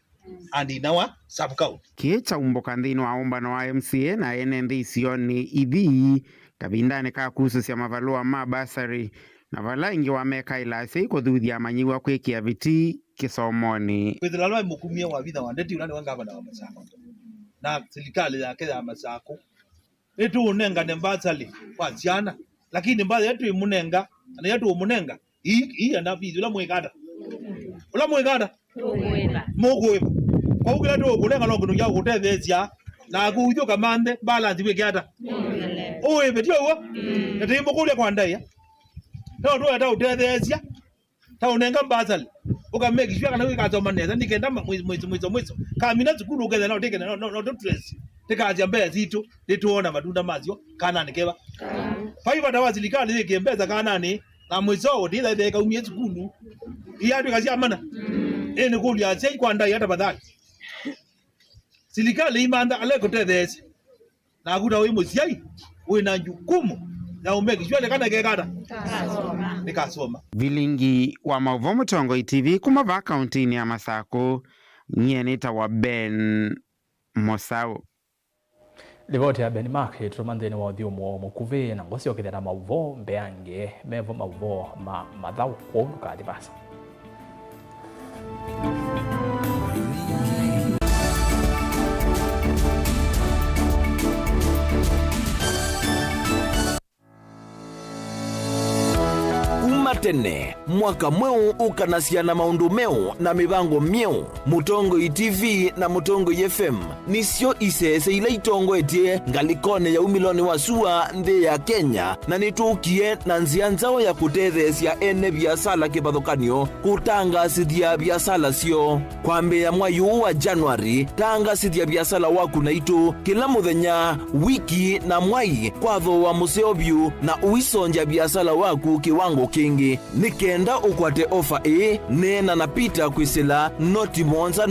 [SPEAKER 11] and in our sub county.
[SPEAKER 10] Kicha umboka nthini wa umbano wa MCA na ene nthi isioni ithi kabindane ka kususia mavalua ma basari na vala ingi wameka ilasi kuthuthia manyiwa kwikia viti kisomoni
[SPEAKER 11] kwithilalwa mukumia wa vitha wa ndeti unani wanga bana wa Masako na serikali ya Kenya ya Masako etu unenga nembazali kwa ziana lakini mbaza yetu imunenga na yetu umunenga hii anda bizi ula mwekada mugweba kwa ukila tu kulenga longo nja kutethesia na kujo kamande balance wekada owe betio wo ndio kulia kwa ndaya ndo ata utethesia ta unenga mbazali ukameki shwa kana wikazo maneza nikenda mwizo kamina zikuru ukeza na uteke no stress tekaje mbaya zitu lituona matunda mazio kana nikeba faiva dawa zilikali zikembeza kana ni na mwizo ndila ndeka umie zikuru iya ndika sia mana ene kulia sei kwa ndai hata badali silikali imanda aleko tethesi na kuta wewe musiai una jukumu na umeki shwa kana gekada nikasoma
[SPEAKER 10] vilingi wa Mauvomo Tongo TV kuma va kaunti ya Masako nyeneta wa Ben Mosau
[SPEAKER 1] Livoti ya Benmark tumanthini wa thiumo mukuvi na ngosi okithera mauvo mbeange mevo mauvo mathau kwa dibasa
[SPEAKER 2] tene mwaka mweu ukanasia na maundu meu na mibango mieu Mutongo TV na Mutongo FM nisio isese ila itongo etie ngalikone ya umiloni wa sua nthi ya Kenya na nitukie na nzia nzao ya kutethesia ene biasala kibathukanio kutangasithia biasala sio kwambia mwayu wa Januari tangasithia biasala waku na itu kila muthenya wiki na mwai kwatho wa museobyu na uisonja biasala waku kiwango kingi nikenda ukwate ofa nena na pita kwisila noti monza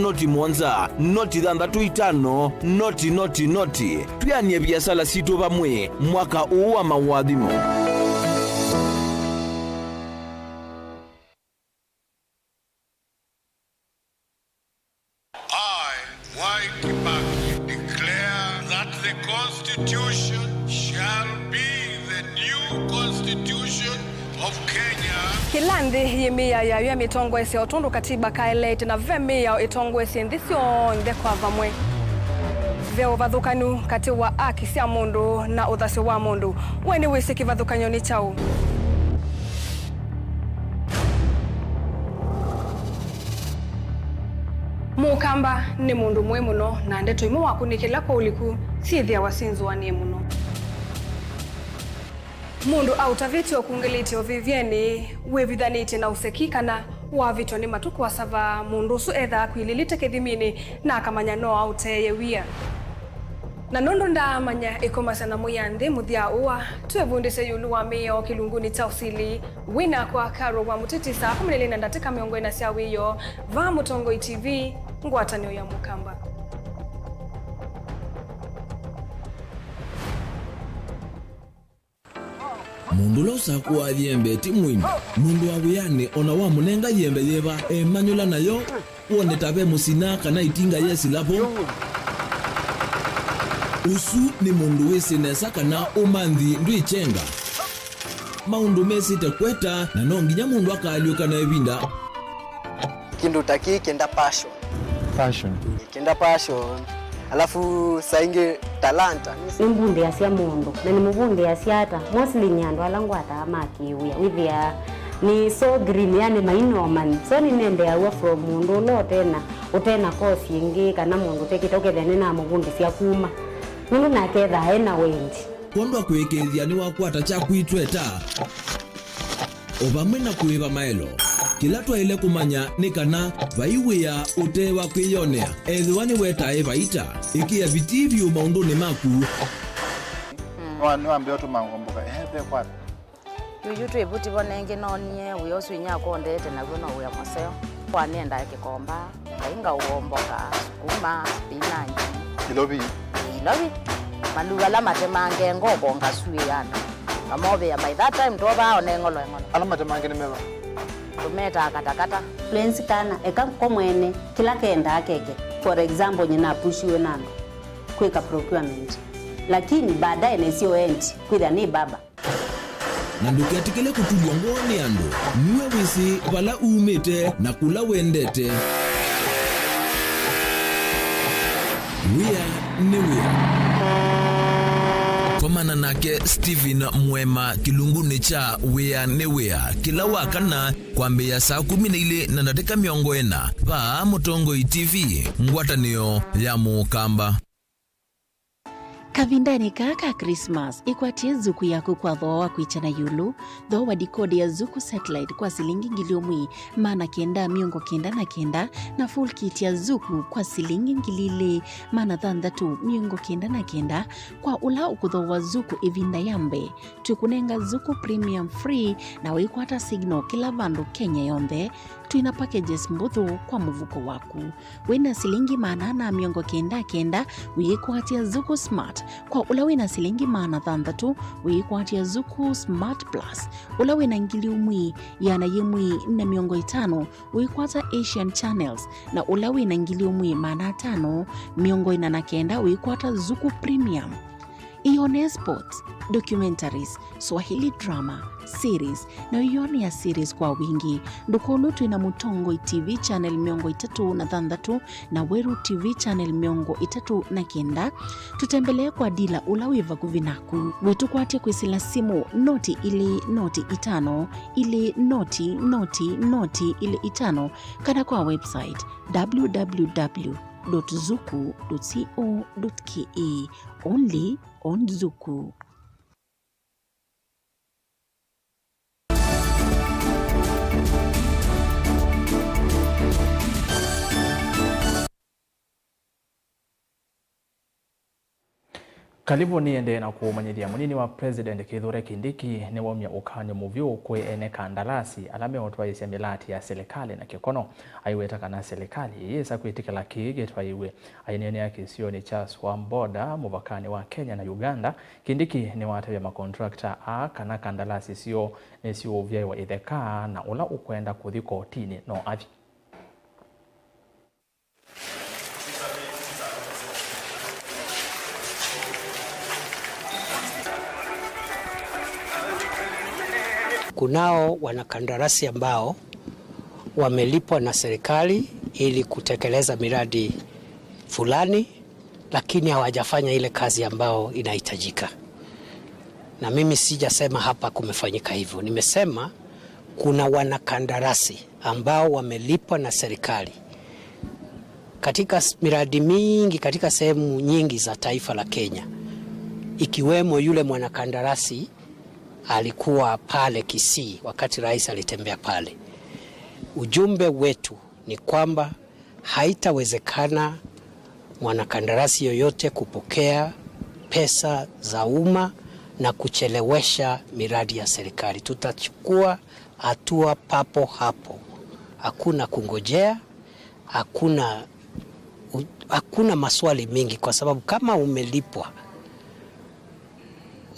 [SPEAKER 2] noti thanthatu itano noti tuyanie biasala situ vamwe mwaka uu wa mawathimo.
[SPEAKER 12] constitution shall be the new constitution of Kenya.
[SPEAKER 13] Kilandi yimia ya mitongo ese otundu katiba kaelete na vemia itongo ese ndisio ndekwa vamwe. Veo vathukanu kati wa aki cia mundu na uthasi wa mundu. Weni wisi kivathukanyo ni chau. Mukamba ni mundu mwe muno na ndeto imu wakunikila kwa uliku sithia wasinzu wa nie muno. Mundu autaviti okungiliti ovivyeni wevithaniti na usekikana wavito ni matuku wasava mundu su etha kwililite kithimini na akamanya no auteye wia. Na nondo ndamanya ikomasana muyanthi muthia uwa twevundise yulu wa mio kilunguni cha usili wina kwa karo wa mutiti saa 14 ndatika miongo ina cia wiyo va Mutongo TV ngwatanio ya Mukamba.
[SPEAKER 2] Mundu losa kwa yembe timwini mundu wa wiyane ona wa munenga yembe yeba emanyula nayo uone tabe musina kana itinga yesi lapo usu ni mundu wisinesa kana umanthi ndwichenga maundu mesite kweta na nonginya mundu akaliuka na ebinda
[SPEAKER 15] kindu taki kenda passion alafu sainge talanta
[SPEAKER 16] nimbunde yasia mundu na nimubunde yasiata mostly nyando alangu atamakiwia withia ni so green yani mainoman so ni nende ya from mundu lo tena kosi ingi kana mundu tekitoke thene na mubunde cia kuma mundu na ketha ena wendi
[SPEAKER 2] kondwa kwekethia ni wakwata cha kwitweta obamwe na kuiva maelo kila twaile kumanya ni kana vaiwia utewa kwiyonea ethiwani wetae vaita ikia vitivyo maunduni maku
[SPEAKER 25] wambia tu mangomboka pe kwa
[SPEAKER 16] yuyu twebuti bonenge nonie uyosu inyako ndete na gona uya maseo kwa nienda kikomba kainga uomboka kuma spinach
[SPEAKER 25] kilobi
[SPEAKER 16] maluga la matemange ngoko ngasui yana amobe ya by that time toba onengolo
[SPEAKER 25] ala matemange ni meva
[SPEAKER 16] tumeta katakata plans kana eka komwene kila kenda akeke for example nyina pushiwe nando kweka procurement lakini baadaye nesio end kwitha ni baba
[SPEAKER 2] na nduketikele kutulwa ngoni ando niwe wisi vala umete na kula wendete wia komana nake Steven Mwema kilunguni cha wia kila wakana kwambia saa 12 na dakika 40 va Mutongo TV ngwatanio ya Mukamba.
[SPEAKER 26] Kavindani kaka Christmas ikwatie zuku yako kwa dhoa kuichana yulu dhoa dikodi ya zuku satellite kwa silingi ngiliomwi mana kenda miongo kenda na full kit ya zuku kwa silingi ngilile mana thandatu miongo kenda kwa ula ukudhoa zuku ivinda yambe tukunenga zuku premium free na wikwata signal kila vandu Kenya yonde tuina packages mbuthu kwa muvuko waku wina silingi maana miongo kenda wikwatia zuku smart kwa ulawe na silingi maana thandatu wikwatia zuku smart plus ulawe na ngili umwi yana yemwi na miongo 5 wikwata Asian channels na ulawe na ngili umwi maana 5 miongo 49 wikwata zuku premium Ione sports, documentaries, Swahili drama, series na ione ya series kwa wingi. Ndukulu tuina Mutongo TV channel miongo 3 na Weru TV channel miongo 3 tutembelee kwa dila ulawiva kuvinaku. Wetu kwate kwisila simu noti ili noti 5 ili noti ili 5 kada kwa website www.zuku.co.ke only on Zuku.
[SPEAKER 1] Karibu niende na kuumanyithia munini wa President Kithure Kindiki ni womya ukanyo muvyo kwe ene kandarasi alame otwaisya milati ya serikali na kikono aiweta kana serikali yesa kwitikala kige twaiwe ainene yake sioni cha Swamboda muvakani wa Kenya na Uganda. Kindiki ni watawe makontrakta kana kandarasi sio nesio vyai wa itheka na ula ukwenda kuthiko kotini no athi.
[SPEAKER 4] kunao wanakandarasi ambao wamelipwa na serikali ili kutekeleza miradi fulani, lakini hawajafanya ile kazi ambao inahitajika. Na mimi sijasema hapa kumefanyika hivyo. Nimesema kuna wanakandarasi ambao wamelipwa na serikali katika miradi mingi katika sehemu nyingi za taifa la Kenya, ikiwemo yule mwanakandarasi alikuwa pale Kisii wakati rais alitembea pale. Ujumbe wetu ni kwamba haitawezekana mwanakandarasi yoyote kupokea pesa za umma na kuchelewesha miradi ya serikali. Tutachukua hatua papo hapo. Hakuna kungojea, hakuna maswali mengi, kwa sababu kama umelipwa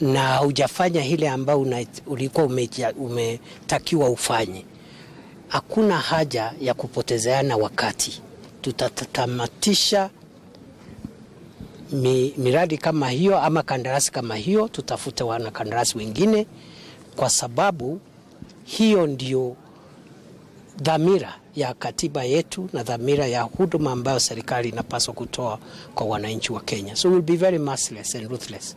[SPEAKER 4] na hujafanya ile ambayo ulikuwa umetakiwa ufanye, hakuna haja ya kupotezeana wakati. Tutatamatisha miradi kama hiyo ama kandarasi kama hiyo, tutafute wanakandarasi wengine, kwa sababu hiyo ndio dhamira ya katiba yetu na dhamira ya huduma ambayo serikali inapaswa kutoa kwa wananchi wa Kenya. So we'll be very merciless and ruthless.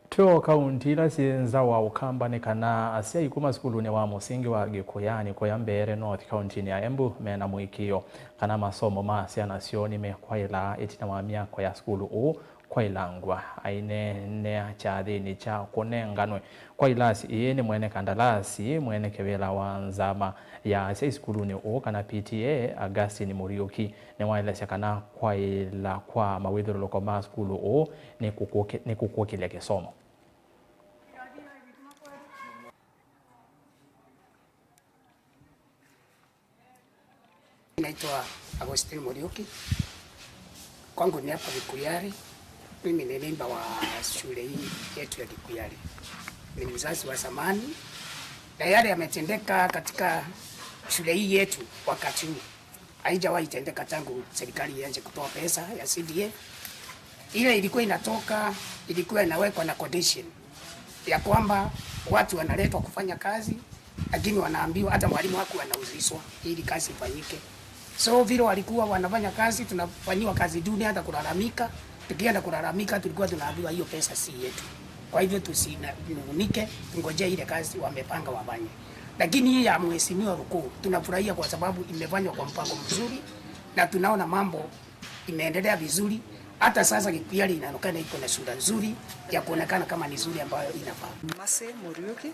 [SPEAKER 1] Tuo kaunti la sinza wa ukamba ni kana asia ikuma skulu ne wa musingi wa Gikuyani kwa Mbeere North County ni Embu mena mwikio kana masomo masia nasioni me kwa ila etina wa miako ya skulu u kwa ilangwa aine ne chathi ni cha kunenganwe kwa ilasi iye ni mwene kandalasi mwene kewela wanzama ya asia skulu ni u kana PTA Augustine Muriuki ne wa ilasi kana kwa ila kwa mawidhuru loko ma skulu u ni kukuokilia kisomo.
[SPEAKER 14] Naitwa Augustine Muriuki. Kwangu ni hapa Gikuyari. Mimi ni memba wa shule hii yetu ya Gikuyari. Ni mzazi wa zamani. Na yale yametendeka katika shule hii yetu wakati huu haijawahi tendeka tangu serikali ianze kutoa pesa ya CDF. Ile ilikuwa inatoka, ilikuwa inawekwa na condition ya kwamba watu wanaletwa kufanya kazi, lakini wanaambiwa hata mwalimu hakuwa anauzishwa ili kazi ifanyike. So vile walikuwa wanafanya kazi, tunafanyiwa kazi duni, hata kulalamika. Tukienda kulalamika tulikuwa tunaambiwa hiyo pesa si yetu. Kwa hivyo tusinungunike, tungojee ile kazi wamepanga wafanye. Lakini hii ya mheshimiwa Ruku tunafurahia kwa sababu imefanywa kwa mpango mzuri na tunaona mambo imeendelea vizuri. Hata sasa Gikuyari inaonekana iko na sura nzuri ya kuonekana kama ni nzuri ambayo inafaa.
[SPEAKER 17] Mase Muriuki,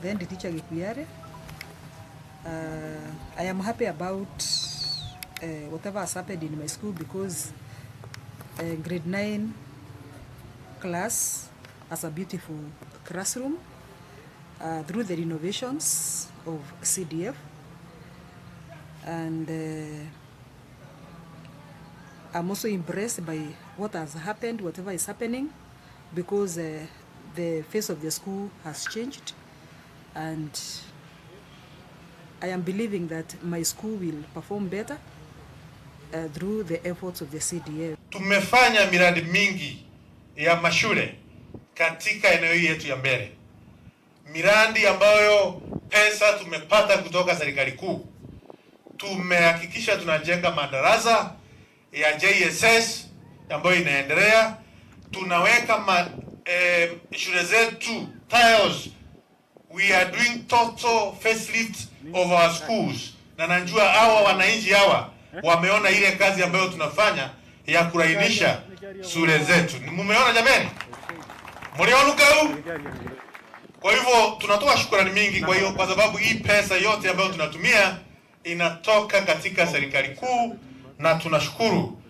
[SPEAKER 17] then the teacher Gikuyari. I am happy about whatever has happened in my school because grade 9 class has a beautiful classroom through the renovations of CDF, and I'm also impressed by what has happened, whatever is happening, because the face of the school has changed, and I am believing that my school will perform better through the efforts of the CDF.
[SPEAKER 18] Tumefanya miradi mingi ya mashule katika eneo yetu ya Mbeere. Miradi ambayo pesa tumepata kutoka serikali kuu. Tumehakikisha tunajenga madarasa ya JSS ambayo inaendelea. Tunaweka shule zetu tiles. We are doing total facelift of our schools. Na najua hawa wananchi hawa wameona ile kazi ambayo tunafanya ya kurainisha shule zetu. Mumeona jamani? Mliona kau? Kwa hivyo tunatoa shukrani mingi kwa sababu hii pesa yote ambayo tunatumia inatoka katika serikali kuu na tunashukuru